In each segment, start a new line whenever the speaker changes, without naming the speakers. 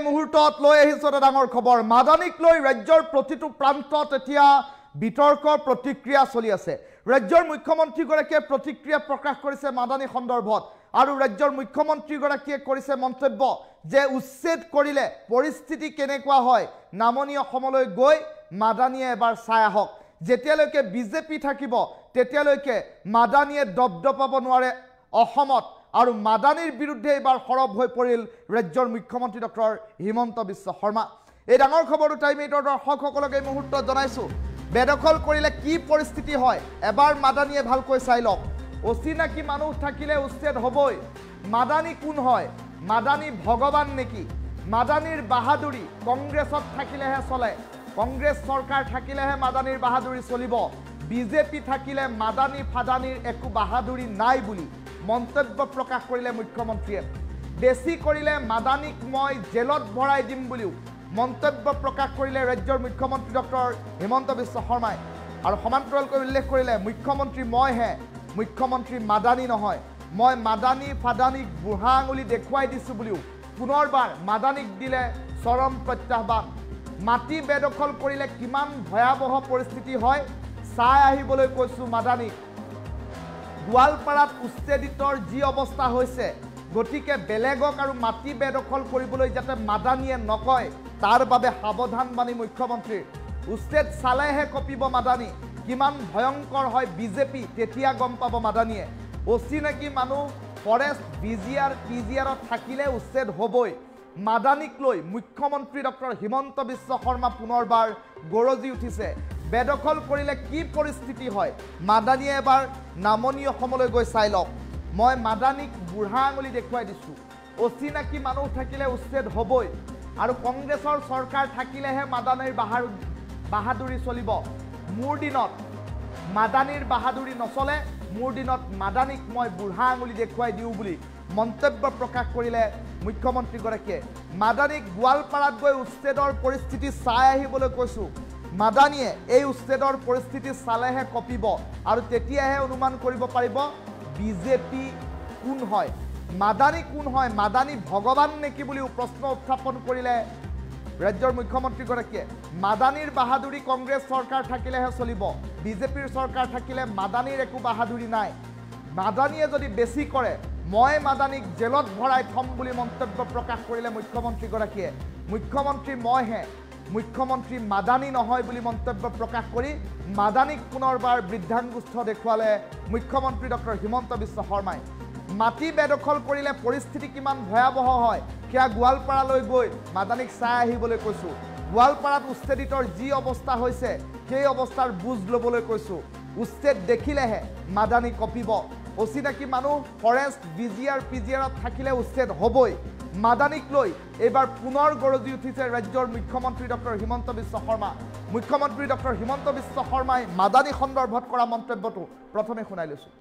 মুহূৰ্তত লৈ আহিছো এটা ডাঙৰ খবৰ মাদানীক লৈ ৰাজ্যৰ প্ৰতিটো প্ৰান্তত এতিয়া বিতৰ্কৰ প্ৰতিক্ৰিয়া চলি আছে ৰাজ্যৰ মুখ্যমন্ত্ৰীগৰাকীয়ে প্ৰতিক্ৰিয়া প্ৰকাশ কৰিছে মাদানী সন্দৰ্ভত আৰু ৰাজ্যৰ মুখ্যমন্ত্ৰীগৰাকীয়ে কৰিছে মন্তব্য যে উচ্ছেদ কৰিলে পৰিস্থিতি কেনেকুৱা হয় নামনি অসমলৈ গৈ মাদানীয়ে এবাৰ চাই আহক যেতিয়ালৈকে বিজেপি থাকিব তেতিয়ালৈকে মাদানীয়ে দবদবাব নোৱাৰে অসমত আৰু মাদানীৰ বিৰুদ্ধে এবাৰ সৰব হৈ পৰিল ৰাজ্যৰ মুখ্যমন্ত্ৰী ডক্টৰ হিমন্ত বিশ্ব শৰ্মা এই ডাঙৰ খবৰটো টাইমেটৰ দৰ্শকসকলক এই মুহূৰ্তত জনাইছো বেদখল কৰিলে কি পৰিস্থিতি হয় এবাৰ মাদানীয়ে ভালকৈ চাই লওক অচিনাকি মানুহ থাকিলে উচ্ছেদ হ'বই মাদানী কোন হয় মাদানী ভগৱান নেকি মাদানীৰ বাহাদুৰি কংগ্ৰেছত থাকিলেহে চলে কংগ্ৰেছ চৰকাৰ থাকিলেহে মাদানীৰ বাহাদুৰি চলিব বিজেপি থাকিলে মাদানী ফাদানীৰ একো বাহাদুৰি নাই বুলি মন্তব্য প্ৰকাশ কৰিলে মুখ্যমন্ত্ৰীয়ে বেছি কৰিলে মাদানীক মই জেলত ভৰাই দিম বুলিও মন্তব্য প্ৰকাশ কৰিলে ৰাজ্যৰ মুখ্যমন্ত্ৰী ডক্টৰ হিমন্ত বিশ্ব শৰ্মাই আৰু সমান্তৰালকৈ উল্লেখ কৰিলে মুখ্যমন্ত্ৰী মইহে মুখ্যমন্ত্ৰী মাদানী নহয় মই মাদানী ফাদানীক বুঢ়া আঙুলি দেখুৱাই দিছোঁ বুলিও পুনৰবাৰ মাদানীক দিলে চৰম প্ৰত্যাহ্বান মাটি বেদখল কৰিলে কিমান ভয়াৱহ পৰিস্থিতি হয় চাই আহিবলৈ কৈছোঁ মাদানীক গোৱালপাৰাত উচ্ছেদিতৰ যি অৱস্থা হৈছে গতিকে বেলেগক আৰু মাটি বেদখল কৰিবলৈ যাতে মাদানীয়ে নকয় তাৰ বাবে সাৱধান বাণী মুখ্যমন্ত্ৰীৰ উচ্ছেদ চালেহে কপিব মাদানী কিমান ভয়ংকৰ হয় বিজেপি তেতিয়া গম পাব মাদানীয়ে অচিনাকি মানুহ ফৰেষ্ট বিজিআৰ পিজিআৰত থাকিলে উচ্ছেদ হ'বই মাদানীক লৈ মুখ্যমন্ত্ৰী ডক্টৰ হিমন্ত বিশ্ব শৰ্মা পুনৰবাৰ গৰজি উঠিছে বেদখল কৰিলে কি পৰিস্থিতি হয় মাদানীয়ে এবাৰ নামনি অসমলৈ গৈ চাই লওক মই মাদানীক বুঢ়া আঙুলি দেখুৱাই দিছোঁ অচিনাকি মানুহ থাকিলে উচ্ছেদ হ'বই আৰু কংগ্ৰেছৰ চৰকাৰ থাকিলেহে মাদানীৰ বাহাদুৰি চলিব মোৰ দিনত মাদানীৰ বাহাদুৰি নচলে মোৰ দিনত মাদানীক মই বুঢ়া আঙুলি দেখুৱাই দিওঁ বুলি মন্তব্য প্ৰকাশ কৰিলে মুখ্যমন্ত্ৰীগৰাকীয়ে মাদানীক গোৱালপাৰাত গৈ উচ্ছেদৰ পৰিস্থিতি চাই আহিবলৈ কৈছোঁ মাদানীয়ে এই উচ্ছেদৰ পৰিস্থিতি চালেহে কপিব আৰু তেতিয়াহে অনুমান কৰিব পাৰিব বিজেপি কোন হয় মাদানী কোন হয় মাদানী ভগৱান নেকি বুলিও প্ৰশ্ন উত্থাপন কৰিলে ৰাজ্যৰ মুখ্যমন্ত্ৰীগৰাকীয়ে মাদানীৰ বাহাদুৰি কংগ্ৰেছ চৰকাৰ থাকিলেহে চলিব বিজেপিৰ চৰকাৰ থাকিলে মাদানীৰ একো বাহাদুৰি নাই মাদানীয়ে যদি বেছি কৰে মই মাদানীক জেলত ভৰাই থম বুলি মন্তব্য প্ৰকাশ কৰিলে মুখ্যমন্ত্ৰীগৰাকীয়ে মুখ্যমন্ত্ৰী মইহে মুখ্যমন্ত্ৰী মাদানী নহয় বুলি মন্তব্য প্ৰকাশ কৰি মাদানীক পুনৰবাৰ বৃদ্ধাংগুষ্ঠ দেখুৱালে মুখ্যমন্ত্ৰী ডক্টৰ হিমন্ত বিশ্ব শৰ্মাই মাটি বেদখল কৰিলে পৰিস্থিতি কিমান ভয়াৱহ হয় সেয়া গোৱালপাৰালৈ গৈ মাদানীক চাই আহিবলৈ কৈছোঁ গোৱালপাৰাত উচ্ছেদিতৰ যি অৱস্থা হৈছে সেই অৱস্থাৰ বুজ ল'বলৈ কৈছোঁ উচ্ছেদ দেখিলেহে মাদানী কপিব অচিনাকি মানুহ ফৰেষ্ট বিজিআৰ পিজিআৰত থাকিলে উচ্ছেদ হ'বই মাদানীক লৈ এইবাৰ পুনৰ গৰজি উঠিছে ৰাজ্যৰ মুখ্যমন্ত্ৰী ডক্টৰ হিমন্ত বিশ্ব শৰ্মা মুখ্যমন্ত্ৰী ডক্টৰ হিমন্ত বিশ্ব শৰ্মাই মাদানী সন্দৰ্ভত কৰা মন্তব্যটো প্ৰথমে শুনাই লৈছোঁ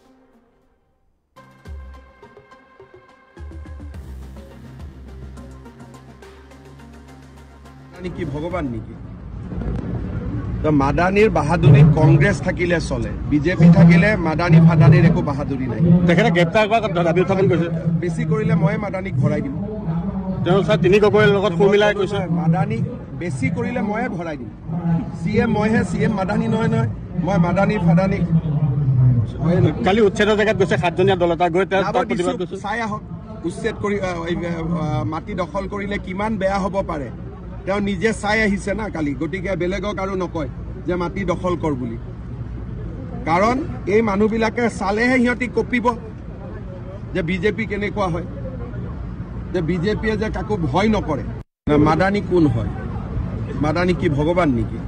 কি ভগৱান নেকি তো মাদানীৰ বাহাদুৰি কংগ্ৰেছ থাকিলে চলে বিজেপি থাকিলে মাদানী ফাদানীৰ একো বাহাদুৰি নাই
তেখেতে গ্ৰেপ্তাৰ কৰা দাবী উত্থাপন কৰিছে
বেছি কৰিলে মই মাদানীক ভৰাই দিম
তেওঁ ছাৰ তিনি গগৈৰ লগত সুৰ মিলাই কৈছে
মাদানীক বেছি কৰিলে ময়ে ভৰাই দিম চিএম মইহে চিএম মাদানী নহয় নহয় মই মাদানী ফাদানীক
কালি উচ্ছেদৰ জেগাত গৈছে 7জনীয়া দল এটা গৈ তেওঁ প্ৰতিবাদ কৰিছে
চাই আহক উচ্ছেদ কৰি মাটি দখল কৰিলে কিমান বেয়া হ'ব পাৰে তেওঁ নিজে চাই আহিছে না কালি গতিকে বেলেগক আৰু নকয় যে মাটি দখল কৰ বুলি কাৰণ এই মানুহবিলাকে চালেহে সিহঁতি কপিব যে বিজেপি কেনেকুৱা হয় যে বিজেপিয়ে যে কাকো ভয় নকৰে মাদানী কোন হয় মাদানী কি ভগৱান নেকি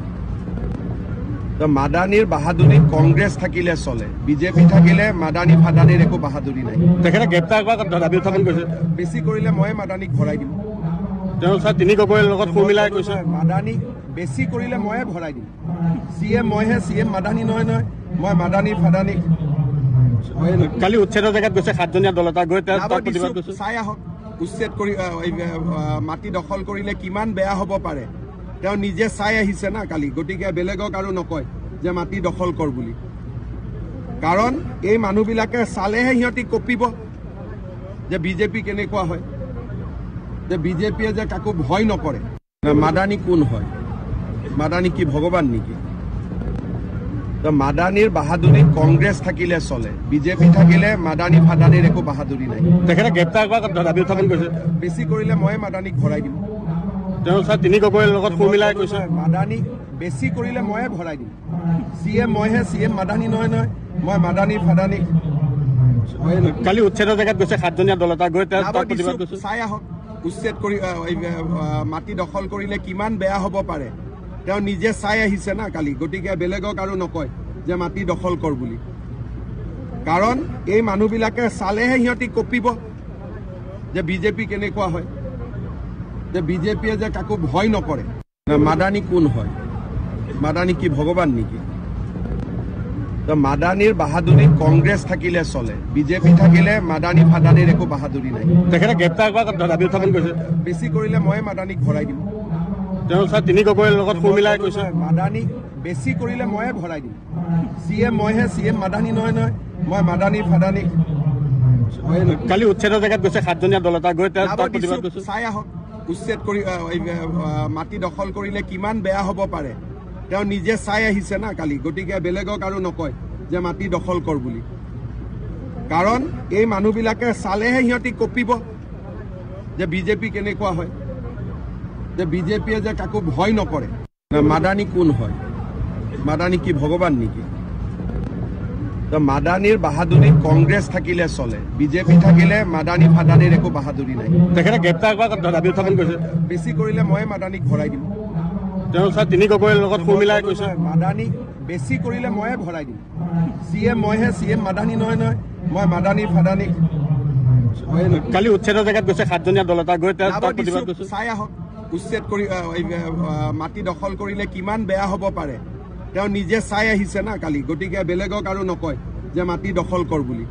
তো মাদানীৰ বাহাদুৰি কংগ্ৰেছ থাকিলে চলে বিজেপি থাকিলে মাদানী ফাদানীৰ একো বাহাদুৰি নাই
তেখেতে গ্ৰেপ্তাৰ কৰা দাবী উত্থাপন কৰিছে
বেছি কৰিলে মই মাদানীক ভৰাই দিম
তেওঁ ছাৰ তিনি গগৈৰ লগত সুৰ মিলাই কৈছে
মাদানী বেছি কৰিলে ময়ে ভৰাই দিম চিএম মইহে চিএম মাদানী নহয় নহয় মই মাদানী ফাদানীক
কালি উচ্ছেদৰ জেগাত গৈছে 7জনীয়া দল এটা গৈ তেওঁ প্ৰতিবাদ কৰিছে
চাই আহক উচ্ছেদ কৰি মাটি দখল কৰিলে কিমান বেয়া হ'ব পাৰে তেওঁ নিজে চাই আহিছে না কালি গতিকে বেলেগক আৰু নকয় যে মাটি দখল কৰ বুলি কাৰণ এই মানুহবিলাকে চালেহে সিহঁতি কপিব যে বিজেপি কেনেকুৱা হয় যে বিজেপিয়ে যে কাকো ভয় নকৰে মাদানী কোন হয় মাদানী কি ভগৱান নেকি মাদানীৰ বাহাদুৰি কংগ্ৰেছ থাকিলে চলে বিজেপি থাকিলে মাদানী ফাদানীৰ একো বাহাদুৰি নাই
তেখেতে গ্ৰেপ্তাৰ কৰা দাবী উত্থাপন কৰিছে
বেছি কৰিলে মই মাদানীক ভৰাই দিম
তেওঁ ছাৰ তিনি গগৈৰ লগত সুৰ মিলাই কৈছে
মাদানীক বেছি কৰিলে ময়ে ভৰাই দিম চিএম মইহে চিএম মাদানী নহয় নহয় মই মাদানী ফাদানীক
কালি উচ্ছেদৰ জেগাত গৈছে 7জনীয়া দল এটা গৈ তাত প্ৰতিবাদ কৰিছে
চাই আহক উচ্ছেদ কৰি মাটি দখল কৰিলে কিমান বেয়া হ'ব পাৰে তেওঁ নিজে চাই আহিছে না কালি গতিকে বেলেগক আৰু নকয় যে মাটি দখল কৰ বুলি কাৰণ এই মানুহবিলাকে চালেহে সিহঁতি কঁপিব যে বিজেপি কেনেকুৱা হয় যে বিজেপিয়ে যে কাকো ভয় নকৰে মাদানী কোন হয় মাদানী কি ভগৱান নেকি মাদানীৰ বাহাদুৰি কংগ্ৰেছ থাকিলে চলে বিজেপি থাকিলে মাদানী ফাদানীৰ একো বাহাদুৰি নাই
তেখেতে গ্ৰেপ্তাৰ কৰা দাবী উত্থাপন কৰিছে
বেছি কৰিলে মই মাদানীক ভৰাই দিম
তেওঁ ছাৰ তিনি গগৈৰ লগত সুৰ মিলাই কৈছে
মাদানীক বেছি কৰিলে ময়ে ভৰাই দিম চিএম মইহে চিএম মাদানী নহয় নহয় মই মাদানী ফাদানীক
কালি উচ্ছেদৰ জেগাত গৈছে 7জনীয়া দল এটা গৈ তাত প্ৰতিবাদ কৰিছে
চাই আহক উচ্ছেদ কৰি মাটি দখল কৰিলে কিমান বেয়া হ'ব পাৰে তেওঁ নিজে চাই আহিছে না কালি গতিকে বেলেগক আৰু নকয় যে মাটি দখল কৰ বুলি কাৰণ এই মানুহবিলাকে চালেহে সিহঁতি কঁপিব যে বিজেপি কেনেকুৱা হয় যে বিজেপিয়ে যে কাকো ভয় নকৰে মাদানী কোন হয় মাদানী কি ভগৱান নেকি মাদানীৰ বাহাদুৰি কংগ্ৰেছ থাকিলে চলে বিজেপি থাকিলে মাদানী ফাদানীৰ একো বাহাদুৰি নাই
তেখেতে গ্ৰেপ্তাৰ কৰা দাবী উত্থাপন কৰিছে
বেছি কৰিলে মই মাদানীক ভৰাই দিম
তেওঁ ছাৰ তিনি গগৈৰ লগত সুৰ মিলাই কৈছে
মাদানীক বেছি কৰিলে ময়ে ভৰাই দিম চিএম মইহে চিএম মাদানী নহয় নহয় মই মাদানী ফাদানীক
কালি উচ্ছেদৰ জেগাত গৈছে 7জনীয়া দল এটা গৈ তাত প্ৰতিবাদ কৰিছে
চাই আহক উচ্ছেদ কৰি মাটি দখল কৰিলে কিমান বেয়া হ'ব পাৰে তেওঁ নিজে চাই আহিছে না কালি গতিকে বেলেগক আৰু নকয় যে মাটি দখল কৰ বুলি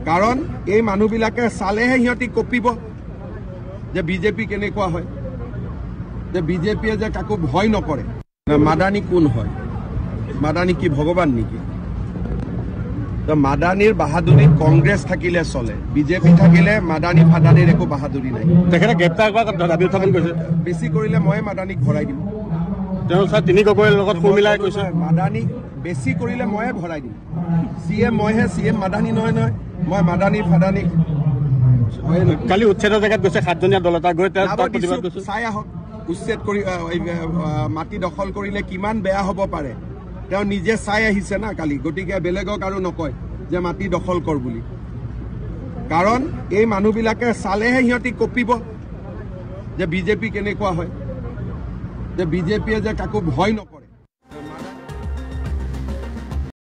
কাৰণ এই মানুহবিলাকে চালেহে সিহঁতি কঁপিব যে বিজেপি কেনেকুৱা হয় যে বিজেপিয়ে যে কাকো ভয় নকৰে মাদানী কোন হয় মাদানী কি ভগৱান নেকি মাদানীৰ বাহাদুৰি কংগ্ৰেছ থাকিলে চলে বিজেপি থাকিলে মাদানী ফাদানীৰ একো বাহাদুৰি নাই
তেখেতে গ্ৰেপ্তাৰ কৰা দাবী উত্থাপন কৰিছে
বেছি কৰিলে মই মাদানীক ভৰাই দিম
তেওঁ ছাৰ তিনি গগৈৰ লগত সুৰ মিলাই কৈছে
মাদানীক বেছি কৰিলে ময়ে ভৰাই দিম চিএম মইহে চিএম মাদানী নহয় নহয় মই মাদানী ফাদানীক
কালি উচ্ছেদৰ জেগাত গৈছে 7জনীয়া দল এটা গৈ তাত প্ৰতিবাদ কৰিছে
চাই আহক উচ্ছেদ কৰি মাটি দখল কৰিলে কিমান বেয়া হ'ব পাৰে তেওঁ নিজে চাই আহিছে না কালি গতিকে বেলেগক আৰু নকয় যে মাটি দখল কৰ বুলি কাৰণ এই মানুহবিলাকে চালেহে সিহঁতি কঁপিব যে বিজেপি কেনেকুৱা হয় যে বিজেপিয়ে যে কাকো ভয় নকৰে